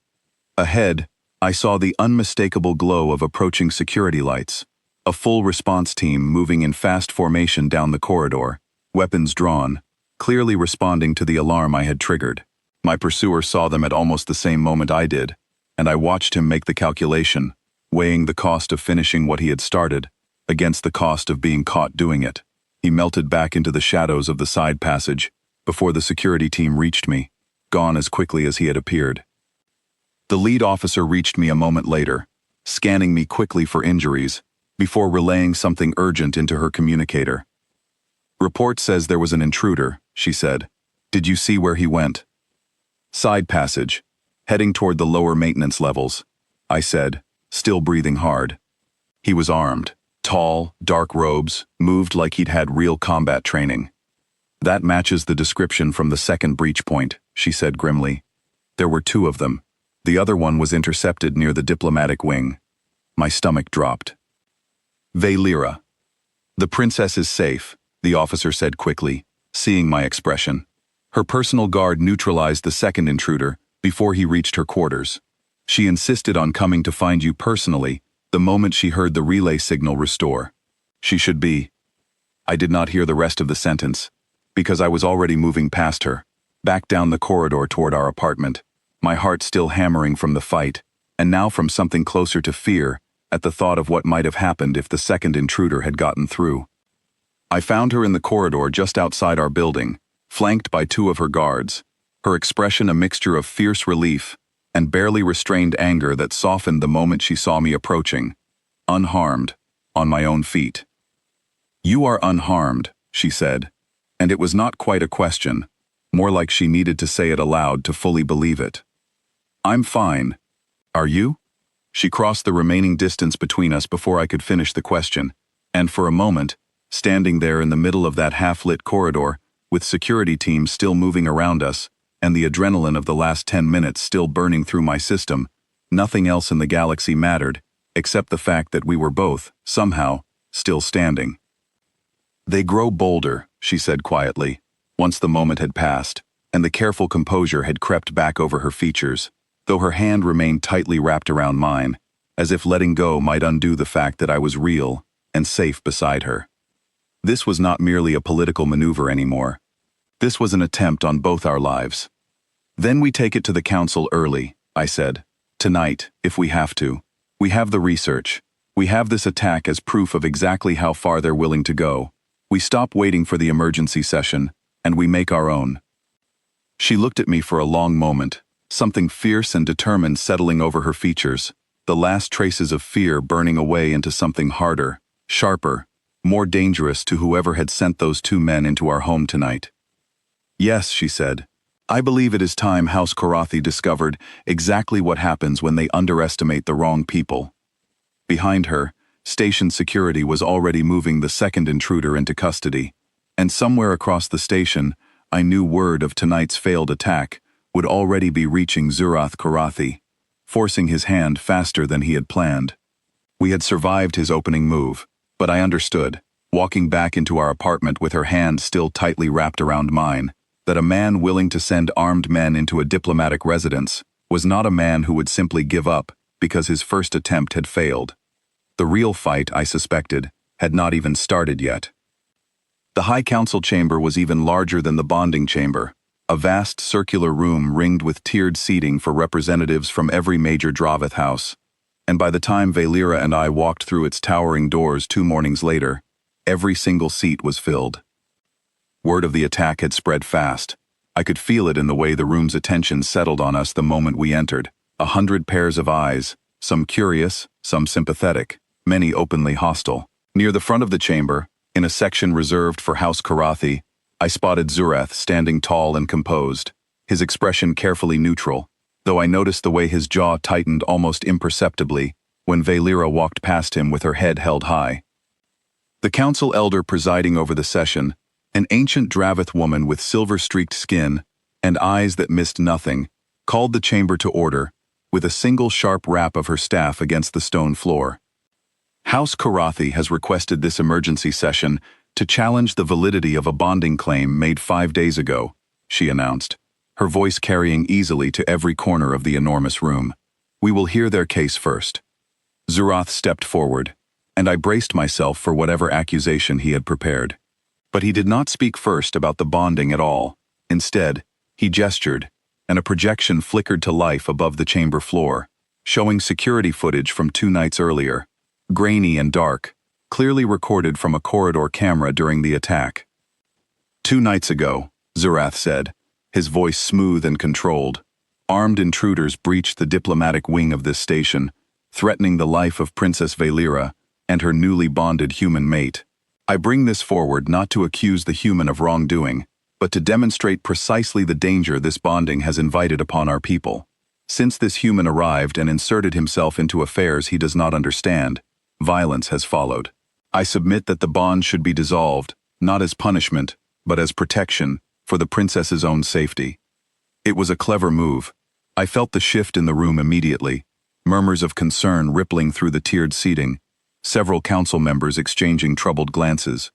Ahead, I saw the unmistakable glow of approaching security lights, a full response team moving in fast formation down the corridor, weapons drawn, clearly responding to the alarm I had triggered. My pursuer saw them at almost the same moment I did, and I watched him make the calculation, weighing the cost of finishing what he had started against the cost of being caught doing it. He melted back into the shadows of the side passage before the security team reached me, gone as quickly as he had appeared. The lead officer reached me a moment later, scanning me quickly for injuries, before relaying something urgent into her communicator. "Report says there was an intruder," she said. "Did you see where he went?" "Side passage, heading toward the lower maintenance levels," I said, still breathing hard. He was armed, tall, dark robes, moved like he'd had real combat training. "That matches the description from the second breach point," she said grimly. "There were 2 of them. The other one was intercepted near the diplomatic wing." My stomach dropped. "Valera. The princess is safe," the officer said quickly, seeing my expression. "Her personal guard neutralized the second intruder before he reached her quarters. She insisted on coming to find you personally the moment she heard the relay signal restore. She should be—" I did not hear the rest of the sentence, because I was already moving past her, back down the corridor toward our apartment, my heart still hammering from the fight, and now from something closer to fear at the thought of what might have happened if the second intruder had gotten through. I found her in the corridor just outside our building, flanked by 2 of her guards, her expression a mixture of fierce relief and barely restrained anger that softened the moment she saw me approaching, unharmed, on my own feet. "You are unharmed," she said, and it was not quite a question, more like she needed to say it aloud to fully believe it. "I'm fine. Are you?" She crossed the remaining distance between us before I could finish the question, and for a moment, standing there in the middle of that half-lit corridor, with security teams still moving around us, and the adrenaline of the last 10 minutes still burning through my system, nothing else in the galaxy mattered, except the fact that we were both, somehow, still standing. "They grow bolder," she said quietly, once the moment had passed, and the careful composure had crept back over her features, though her hand remained tightly wrapped around mine, as if letting go might undo the fact that I was real and safe beside her. This was not merely a political maneuver anymore. This was an attempt on both our lives. "Then we take it to the council early," I said. "Tonight, if we have to. We have the research. We have this attack as proof of exactly how far they're willing to go. We stop waiting for the emergency session, and we make our own." She looked at me for a long moment, something fierce and determined settling over her features, the last traces of fear burning away into something harder, sharper, more dangerous to whoever had sent those 2 men into our home tonight. "Yes," she said. "I believe it is time House Korathi discovered exactly what happens when they underestimate the wrong people." Behind her, station security was already moving the second intruder into custody, and somewhere across the station, I knew word of tonight's failed attack would already be reaching Zurath Korathi, forcing his hand faster than he had planned. We had survived his opening move, but I understood, walking back into our apartment with her hand still tightly wrapped around mine, that a man willing to send armed men into a diplomatic residence was not a man who would simply give up because his first attempt had failed. The real fight, I suspected, had not even started yet. The High Council chamber was even larger than the bonding chamber, a vast circular room ringed with tiered seating for representatives from every major Dravith house, and by the time Valera and I walked through its towering doors 2 mornings later, every single seat was filled. Word of the attack had spread fast. I could feel it in the way the room's attention settled on us the moment we entered. 100 pairs of eyes, some curious, some sympathetic, many openly hostile. Near the front of the chamber, in a section reserved for House Korathi, I spotted Zurath standing tall and composed, his expression carefully neutral, though I noticed the way his jaw tightened almost imperceptibly when Valera walked past him with her head held high. The council elder presiding over the session, an ancient Dravith woman with silver-streaked skin and eyes that missed nothing, called the chamber to order with a single sharp rap of her staff against the stone floor. "House Korathi has requested this emergency session to challenge the validity of a bonding claim made 5 days ago," she announced. her voice carrying easily to every corner of the enormous room. "We will hear their case first." Zurath stepped forward, and I braced myself for whatever accusation he had prepared. But he did not speak first about the bonding at all. Instead, he gestured, and a projection flickered to life above the chamber floor, showing security footage from 2 nights earlier, grainy and dark, clearly recorded from a corridor camera during the attack. "2 nights ago," Zurath said, his voice smooth and controlled, "armed intruders breached the diplomatic wing of this station, threatening the life of Princess Valera and her newly bonded human mate. I bring this forward not to accuse the human of wrongdoing, but to demonstrate precisely the danger this bonding has invited upon our people. Since this human arrived and inserted himself into affairs he does not understand, violence has followed. I submit that the bond should be dissolved, not as punishment, but as protection, for the princess's own safety." It was a clever move. I felt the shift in the room immediately, murmurs of concern rippling through the tiered seating, several council members exchanging troubled glances.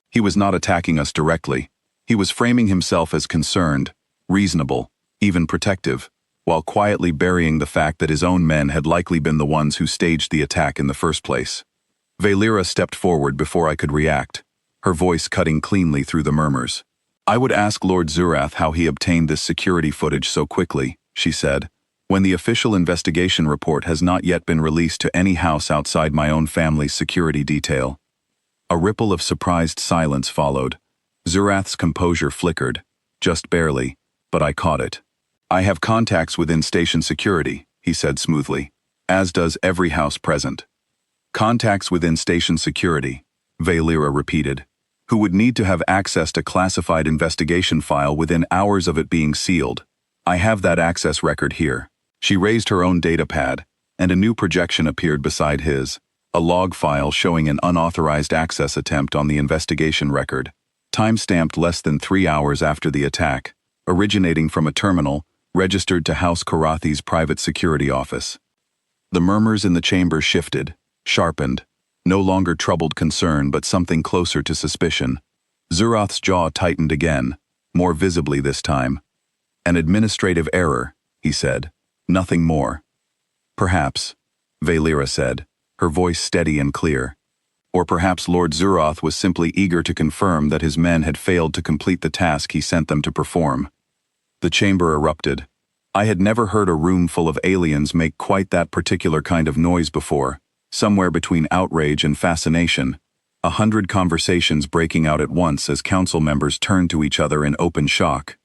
He was not attacking us directly. He was framing himself as concerned, reasonable, even protective, while quietly burying the fact that his own men had likely been the ones who staged the attack in the first place. Valera stepped forward before I could react, her voice cutting cleanly through the murmurs. "I would ask Lord Zurath how he obtained this security footage so quickly," she said, "when the official investigation report has not yet been released to any house outside my own family's security detail." A ripple of surprised silence followed. Zurath's composure flickered, just barely, but I caught it. "I have contacts within station security," he said smoothly, "as does every house present." "Contacts within station security," Valera repeated, "who would need to have access to classified investigation file within hours of it being sealed. I have that access record here." She raised her own data pad, and a new projection appeared beside his, a log file showing an unauthorized access attempt on the investigation record, time-stamped less than 3 hours after the attack, originating from a terminal registered to House Karathi's private security office. The murmurs in the chamber shifted, sharpened, no longer troubled concern but something closer to suspicion. Zurath's jaw tightened again, more visibly this time. "An administrative error," he said, "nothing more." "Perhaps," Valera said, her voice steady and clear. "Or perhaps Lord Zurath was simply eager to confirm that his men had failed to complete the task he sent them to perform." The chamber erupted. I had never heard a room full of aliens make quite that particular kind of noise before, somewhere between outrage and fascination, 100 conversations breaking out at once as council members turned to each other in open shock.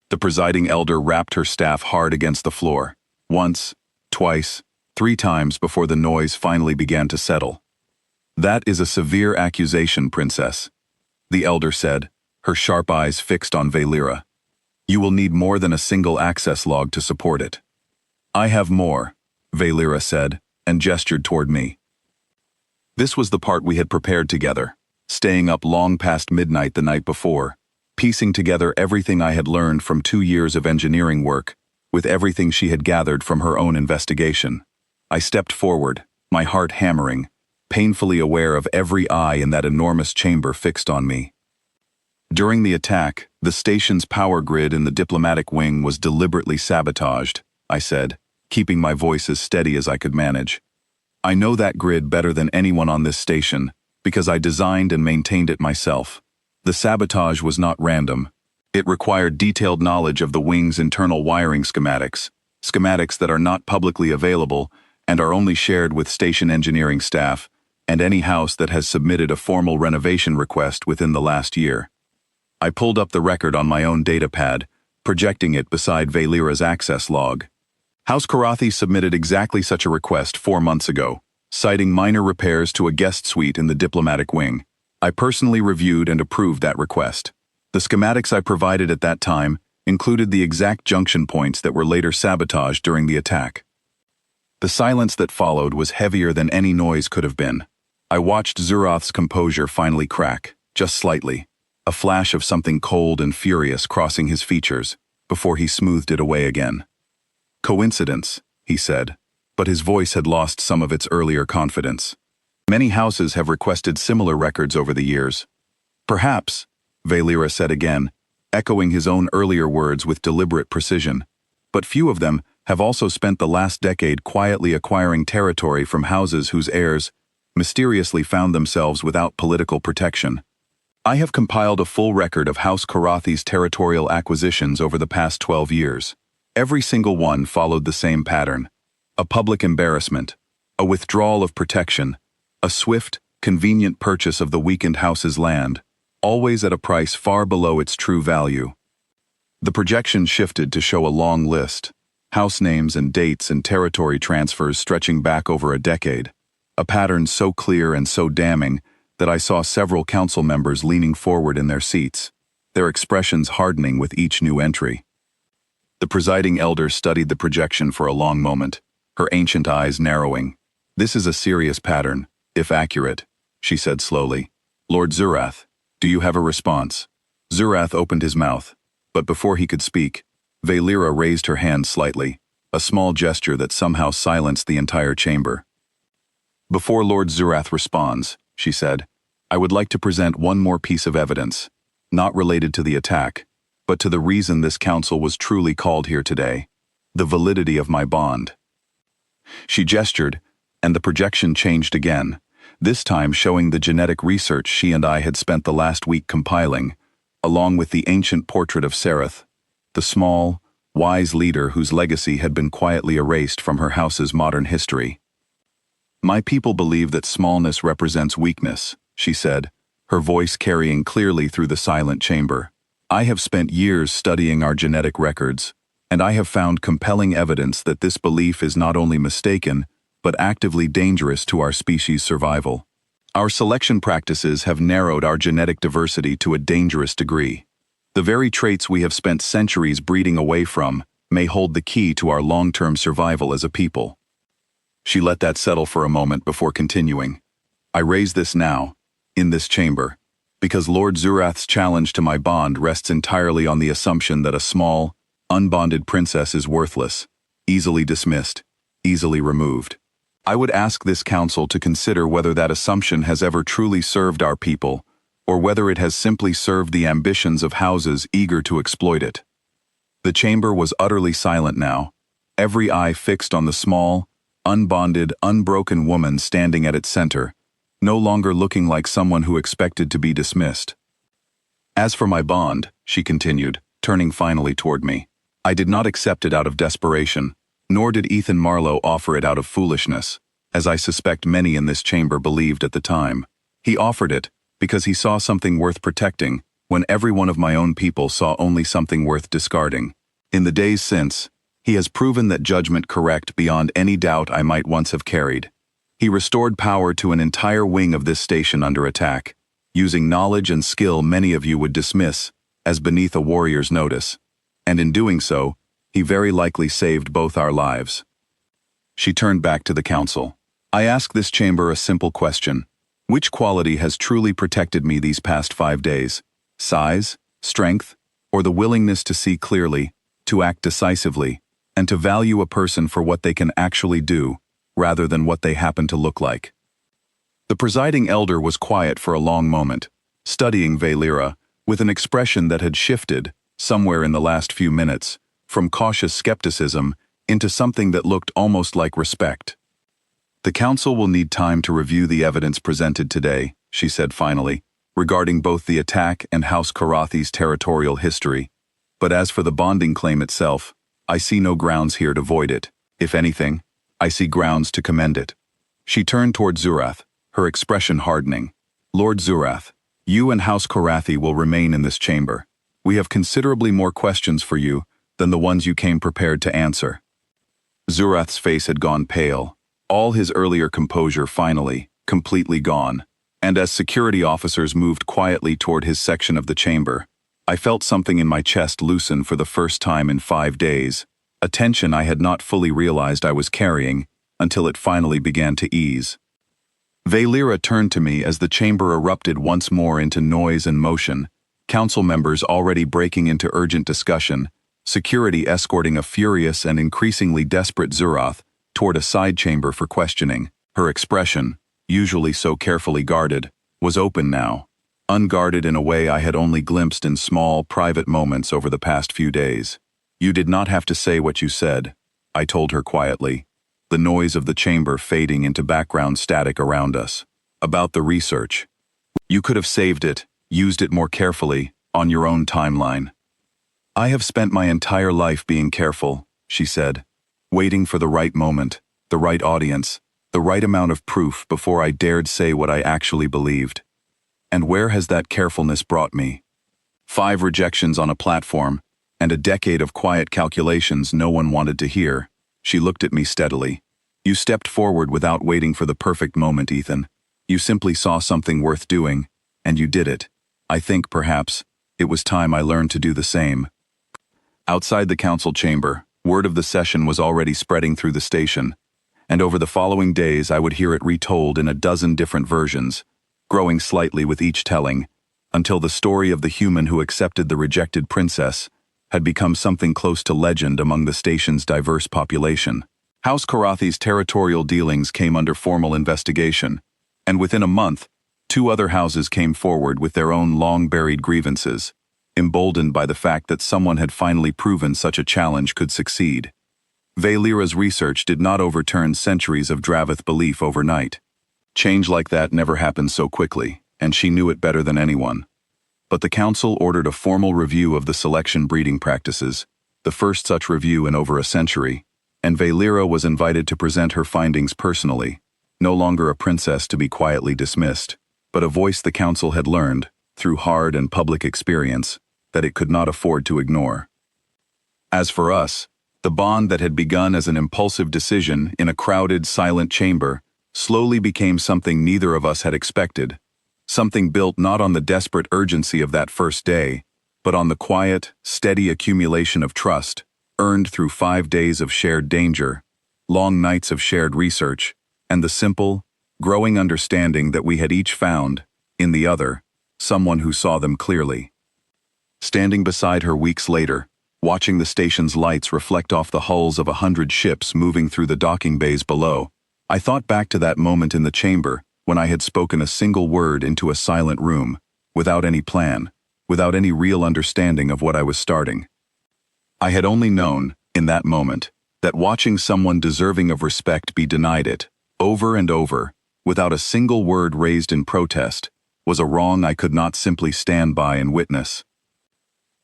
The presiding elder rapped her staff hard against the floor, once, twice, 3 times before the noise finally began to settle. "That is a severe accusation, Princess," the elder said, her sharp eyes fixed on Valera. "You will need more than a single access log to support it." "I have more," Valera said, and gestured toward me. This was the part we had prepared together, staying up long past midnight the night before, piecing together everything I had learned from 2 years of engineering work, with everything she had gathered from her own investigation. I stepped forward, my heart hammering, painfully aware of every eye in that enormous chamber fixed on me. During the attack, the station's power grid in the diplomatic wing was deliberately sabotaged, I said, keeping my voice as steady as I could manage. "I know that grid better than anyone on this station, because I designed and maintained it myself. The sabotage was not random. It required detailed knowledge of the wing's internal wiring schematics that are not publicly available and are only shared with station engineering staff and any house that has submitted a formal renovation request within the last year." I pulled up the record on my own datapad, projecting it beside Valera's access log. House Karathi submitted exactly such a request 4 months ago, citing minor repairs to a guest suite in the diplomatic wing. I personally reviewed and approved that request. The schematics I provided at that time included the exact junction points that were later sabotaged during the attack. The silence that followed was heavier than any noise could have been. I watched Zurath's composure finally crack, just slightly, a flash of something cold and furious crossing his features, before he smoothed it away again. "Coincidence," he said, but his voice had lost some of its earlier confidence. "Many houses have requested similar records over the years." "Perhaps," Valera said again, echoing his own earlier words with deliberate precision. But few of them have also spent the last decade quietly acquiring territory from houses whose heirs mysteriously found themselves without political protection. I have compiled a full record of House Karathi's territorial acquisitions over the past 12 years. Every single one followed the same pattern: a public embarrassment, a withdrawal of protection, a swift, convenient purchase of the weakened house's land, always at a price far below its true value. The projection shifted to show a long list, house names and dates and territory transfers stretching back over a decade, a pattern so clear and so damning that I saw several council members leaning forward in their seats, their expressions hardening with each new entry. The presiding elder studied the projection for a long moment, her ancient eyes narrowing. "This is a serious pattern, if accurate," she said slowly. "Lord Zurath, do you have a response?" Zurath opened his mouth, but before he could speak, Valyra raised her hand slightly, a small gesture that somehow silenced the entire chamber. "Before Lord Zurath responds," she said, "I would like to present one more piece of evidence, not related to the attack, but to the reason this council was truly called here today: the validity of my bond." She gestured, and the projection changed again, this time showing the genetic research she and I had spent the last week compiling, along with the ancient portrait of Sereth, the small, wise leader whose legacy had been quietly erased from her house's modern history. "My people believe that smallness represents weakness," she said, her voice carrying clearly through the silent chamber. "I have spent years studying our genetic records, and I have found compelling evidence that this belief is not only mistaken, but actively dangerous to our species' survival. Our selection practices have narrowed our genetic diversity to a dangerous degree. The very traits we have spent centuries breeding away from may hold the key to our long-term survival as a people." She let that settle for a moment before continuing. "I raise this now, in this chamber, because Lord Zurath's challenge to my bond rests entirely on the assumption that a small, unbonded princess is worthless, easily dismissed, easily removed. I would ask this council to consider whether that assumption has ever truly served our people, or whether it has simply served the ambitions of houses eager to exploit it." The chamber was utterly silent now, every eye fixed on the small, unbonded, unbroken woman standing at its center, no longer looking like someone who expected to be dismissed. "As for my bond," she continued, turning finally toward me, "I did not accept it out of desperation, nor did Ethan Marlowe offer it out of foolishness, as I suspect many in this chamber believed at the time. He offered it because he saw something worth protecting, when every one of my own people saw only something worth discarding. In the days since, he has proven that judgment correct beyond any doubt I might once have carried. He restored power to an entire wing of this station under attack, using knowledge and skill many of you would dismiss as beneath a warrior's notice, and in doing so, he very likely saved both our lives." She turned back to the council. "I ask this chamber a simple question. Which quality has truly protected me these past 5 days? Size, strength, or the willingness to see clearly, to act decisively, and to value a person for what they can actually do, rather than what they happen to look like?" The presiding elder was quiet for a long moment, studying Valyra, with an expression that had shifted, somewhere in the last few minutes, from cautious skepticism into something that looked almost like respect. "The council will need time to review the evidence presented today," she said finally, "regarding both the attack and House Karathi's territorial history. But as for the bonding claim itself, I see no grounds here to void it. If anything, I see grounds to commend it." She turned toward Zurath, her expression hardening. "Lord Zurath, you and House Karathi will remain in this chamber. We have considerably more questions for you than the ones you came prepared to answer." Zurath's face had gone pale, all his earlier composure finally, completely gone, and as security officers moved quietly toward his section of the chamber, I felt something in my chest loosen for the first time in 5 days, a tension I had not fully realized I was carrying until it finally began to ease. Valyra turned to me as the chamber erupted once more into noise and motion, council members already breaking into urgent discussion, security escorting a furious and increasingly desperate Zurath toward a side chamber for questioning. Her expression, usually so carefully guarded, was open now, unguarded in a way I had only glimpsed in small, private moments over the past few days. "You did not have to say what you said," I told her quietly, the noise of the chamber fading into background static around us. "About the research. You could have saved it, used it more carefully, on your own timeline." "I have spent my entire life being careful," she said, "waiting for the right moment, the right audience, the right amount of proof before I dared say what I actually believed. And where has that carefulness brought me? 5 rejections on a platform, and a decade of quiet calculations no one wanted to hear." She looked at me steadily. "You stepped forward without waiting for the perfect moment, Ethan. You simply saw something worth doing, and you did it. I think, perhaps, it was time I learned to do the same." Outside the council chamber, word of the session was already spreading through the station, and over the following days I would hear it retold in a dozen different versions, growing slightly with each telling, until the story of the human who accepted the rejected princess had become something close to legend among the station's diverse population. House Karathi's territorial dealings came under formal investigation, and within a month, 2 other houses came forward with their own long-buried grievances, emboldened by the fact that someone had finally proven such a challenge could succeed. Valera's research did not overturn centuries of Dravith belief overnight. Change like that never happens so quickly, and she knew it better than anyone. But the council ordered a formal review of the selection breeding practices, the first such review in over a century, and Valera was invited to present her findings personally, no longer a princess to be quietly dismissed, but a voice the council had learned, through hard and public experience, that it could not afford to ignore. As for us, the bond that had begun as an impulsive decision in a crowded, silent chamber slowly became something neither of us had expected, something built not on the desperate urgency of that first day, but on the quiet, steady accumulation of trust, earned through 5 days of shared danger, long nights of shared research, and the simple, growing understanding that we had each found, in the other, someone who saw them clearly. Standing beside her weeks later, watching the station's lights reflect off the hulls of 100 ships moving through the docking bays below, I thought back to that moment in the chamber when I had spoken a single word into a silent room, without any plan, without any real understanding of what I was starting. I had only known, in that moment, that watching someone deserving of respect be denied it, over and over, without a single word raised in protest, was a wrong I could not simply stand by and witness.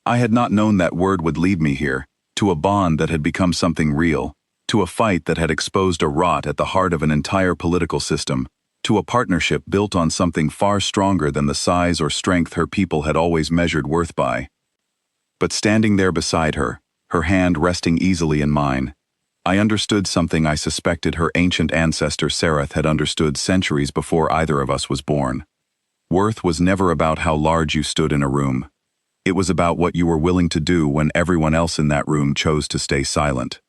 I had not known that word would lead me here, to a bond that had become something real, to a fight that had exposed a rot at the heart of an entire political system, to a partnership built on something far stronger than the size or strength her people had always measured worth by. But standing there beside her, her hand resting easily in mine, I understood something I suspected her ancient ancestor Sereth had understood centuries before either of us was born. Worth was never about how large you stood in a room. It was about what you were willing to do when everyone else in that room chose to stay silent.